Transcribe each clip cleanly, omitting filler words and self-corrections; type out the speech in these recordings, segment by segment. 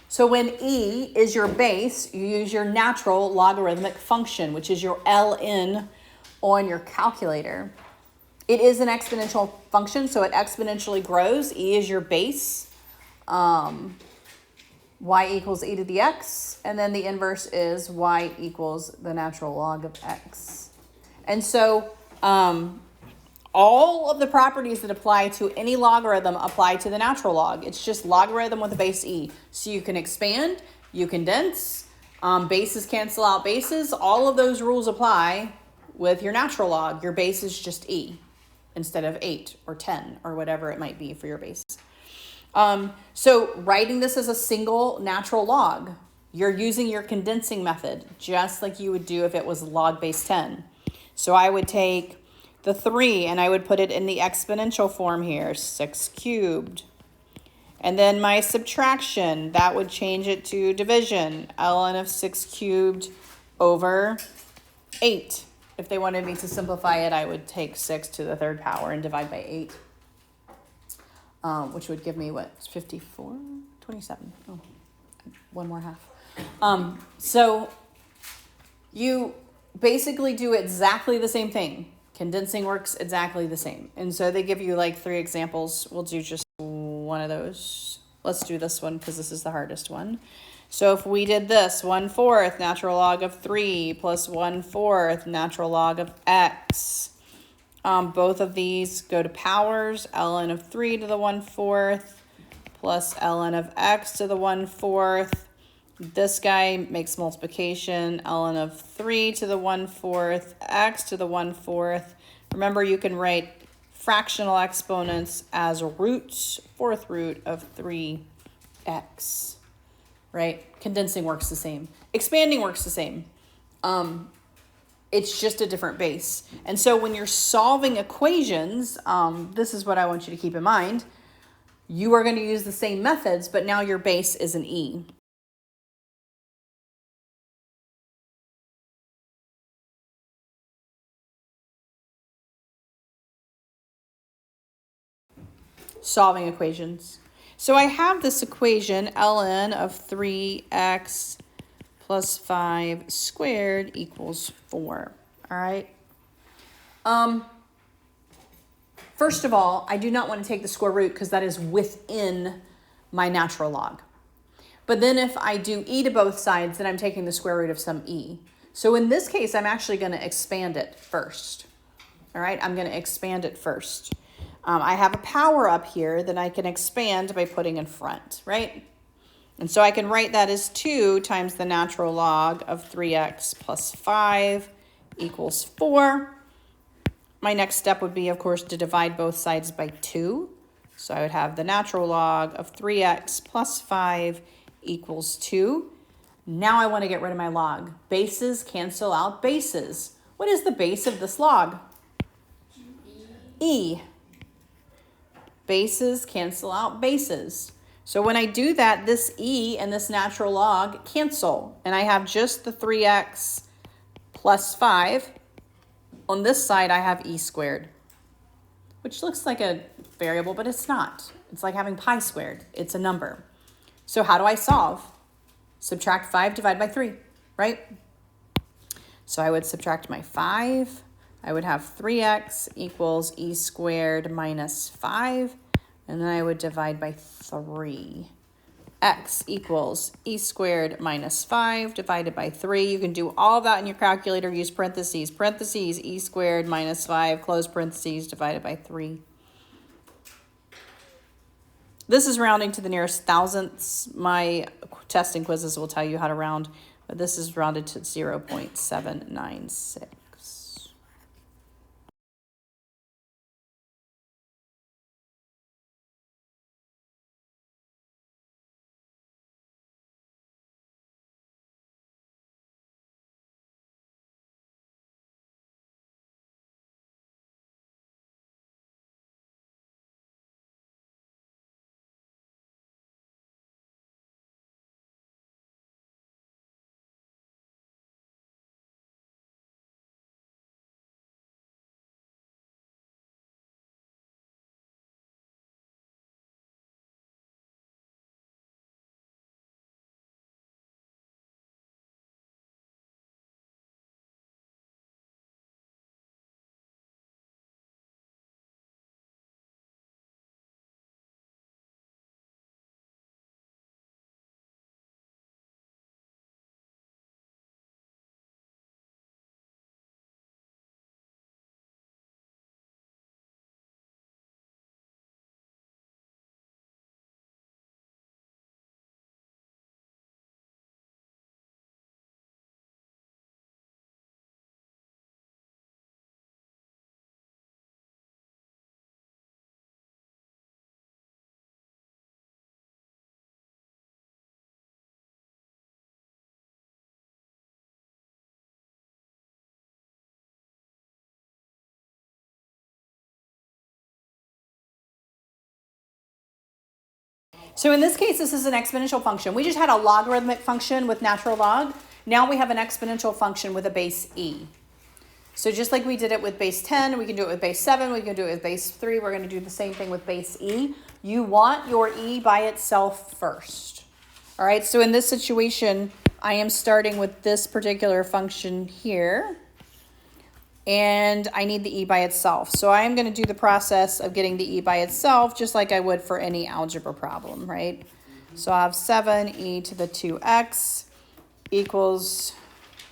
So when e is your base, you use your natural logarithmic function, which is your ln on your calculator. It is an exponential function, so it exponentially grows. E is your base. Y equals e to the x, and then the inverse is y equals the natural log of x. And so all of the properties that apply to any logarithm apply to the natural log. It's just logarithm with a base e. So you can expand, you condense, bases cancel out bases. All of those rules apply with your natural log. Your base is just e instead of 8 or 10 or whatever it might be for your base. So writing this as a single natural log, you're using your condensing method, just like you would do if it was log base 10. So I would take the 3 and I would put it in the exponential form here, 6 cubed. And then my subtraction, that would change it to division, ln of 6 cubed over 8. If they wanted me to simplify it, I would take 6 to the third power and divide by 8. Which would give me what, 54, 27. Oh, one more half. So you basically do exactly the same thing. Condensing works exactly the same. And so they give you like 3 examples. We'll do just one of those. Let's do this one because this is the hardest one. So if we did this, 1/4 natural log of 3 plus 1/4 natural log of x. Both of these go to powers, ln of 3 to the 1/4 plus ln of x to the 1/4. This guy makes multiplication, ln of 3 to the 1/4, x to the 1/4. Remember, you can write fractional exponents as roots, 4th root of 3x, right? Condensing works the same. Expanding works the same. It's just a different base. And so when you're solving equations, this is what I want you to keep in mind. You are going to use the same methods, but now your base is an e. Solving equations. So I have this equation, ln of 3x plus 5 squared equals 4. All right. First of all, I do not want to take the square root because that is within my natural log. But then if I do e to both sides, then I'm taking the square root of some e. So in this case, I'm actually going to expand it first. All right, I'm going to expand it first. I have a power up here that I can expand by putting in front, right? And so I can write that as 2 times the natural log of 3x plus 5 equals 4. My next step would be, of course, to divide both sides by 2. So I would have the natural log of 3x plus 5 equals 2. Now I want to get rid of my log. Bases cancel out bases. What is the base of this log? E. Bases cancel out bases. So when I do that, this e and this natural log cancel. And I have just the 3x plus 5. On this side, I have e squared, which looks like a variable, but it's not. It's like having pi squared. It's a number. So how do I solve? Subtract 5, divide by 3, right? So I would subtract my 5. I would have 3x equals e squared minus 5. And then I would divide by 3. X equals e squared minus 5 divided by 3. You can do all of that in your calculator. Use parentheses. Parentheses, e squared minus 5, close parentheses, divided by 3. This is rounding to the nearest thousandths. My testing quizzes will tell you how to round, but this is rounded to 0.796. So in this case, this is an exponential function. We just had a logarithmic function with natural log. Now we have an exponential function with a base e. So just like we did it with base 10, we can do it with base 7, we can do it with base 3, we're going to do the same thing with base e. You want your e by itself first. All right, so in this situation, I am starting with this particular function here, and I need the e by itself. So I am going to do the process of getting the e by itself just like I would for any algebra problem, right? So I have 7e to the 2x equals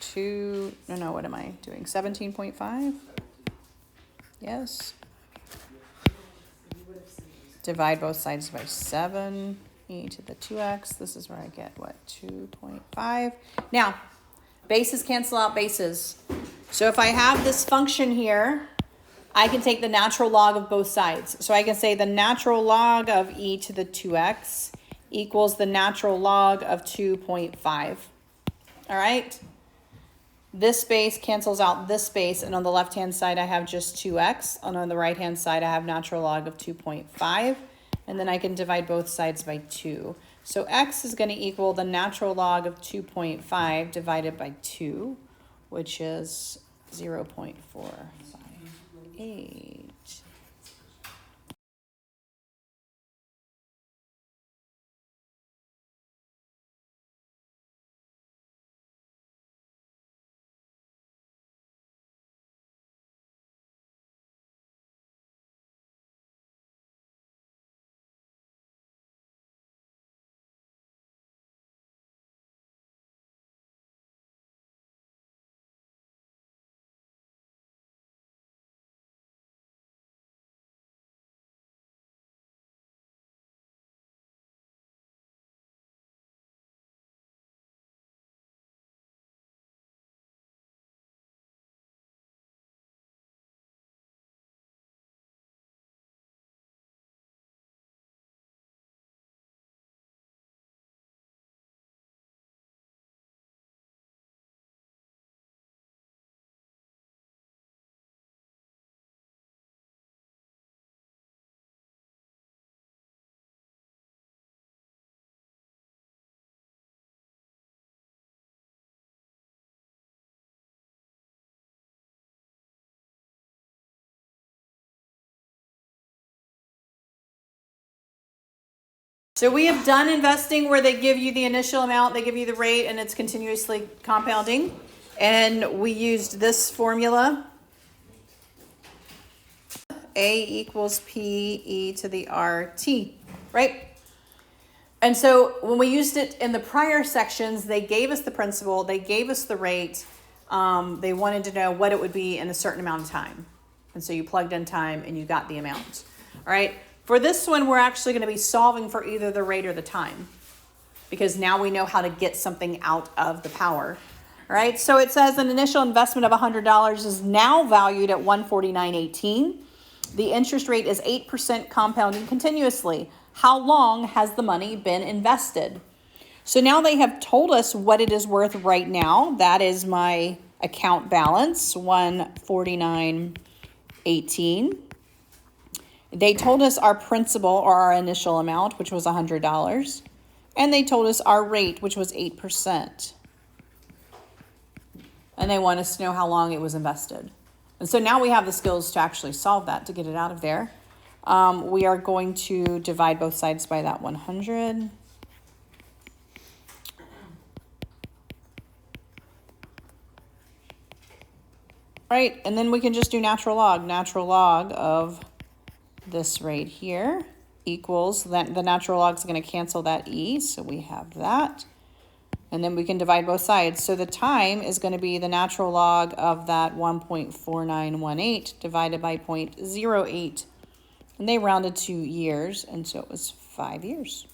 2, no, what am I doing? 17.5? Yes. Divide both sides by 7, e to the 2x. This is where I get, what, 2.5. Now, bases cancel out bases. So if I have this function here, I can take the natural log of both sides. So I can say the natural log of e to the 2x equals the natural log of 2.5. All right? This base cancels out this base, and on the left-hand side, I have just 2x, and on the right-hand side, I have natural log of 2.5, and then I can divide both sides by 2. So x is going to equal the natural log of 2.5 divided by 2, which is 0.458. So we have done investing where they give you the initial amount, they give you the rate, and it's continuously compounding. And we used this formula. A equals P e to the RT, right? And so when we used it in the prior sections, they gave us the principal, they gave us the rate. They wanted to know what it would be in a certain amount of time. And so you plugged in time and you got the amount. All right. For this one, we're actually going to be solving for either the rate or the time, because now we know how to get something out of the power. All right. So it says an initial investment of $100 is now valued at $149.18. The interest rate is 8% compounding continuously. How long has the money been invested? So now they have told us what it is worth right now. That is my account balance, $149.18. They told us our principal, or our initial amount, which was $100. And they told us our rate, which was 8%. And they want us to know how long it was invested. And so now we have the skills to actually solve that, to get it out of there. We are going to divide both sides by that 100. Right, and then we can just do natural log. Natural log of this right here equals, that the natural log is going to cancel that e, so we have that. And then we can divide both sides. So the time is going to be the natural log of that 1.4918 divided by 0.08. And they rounded to years, and so it was 5 years.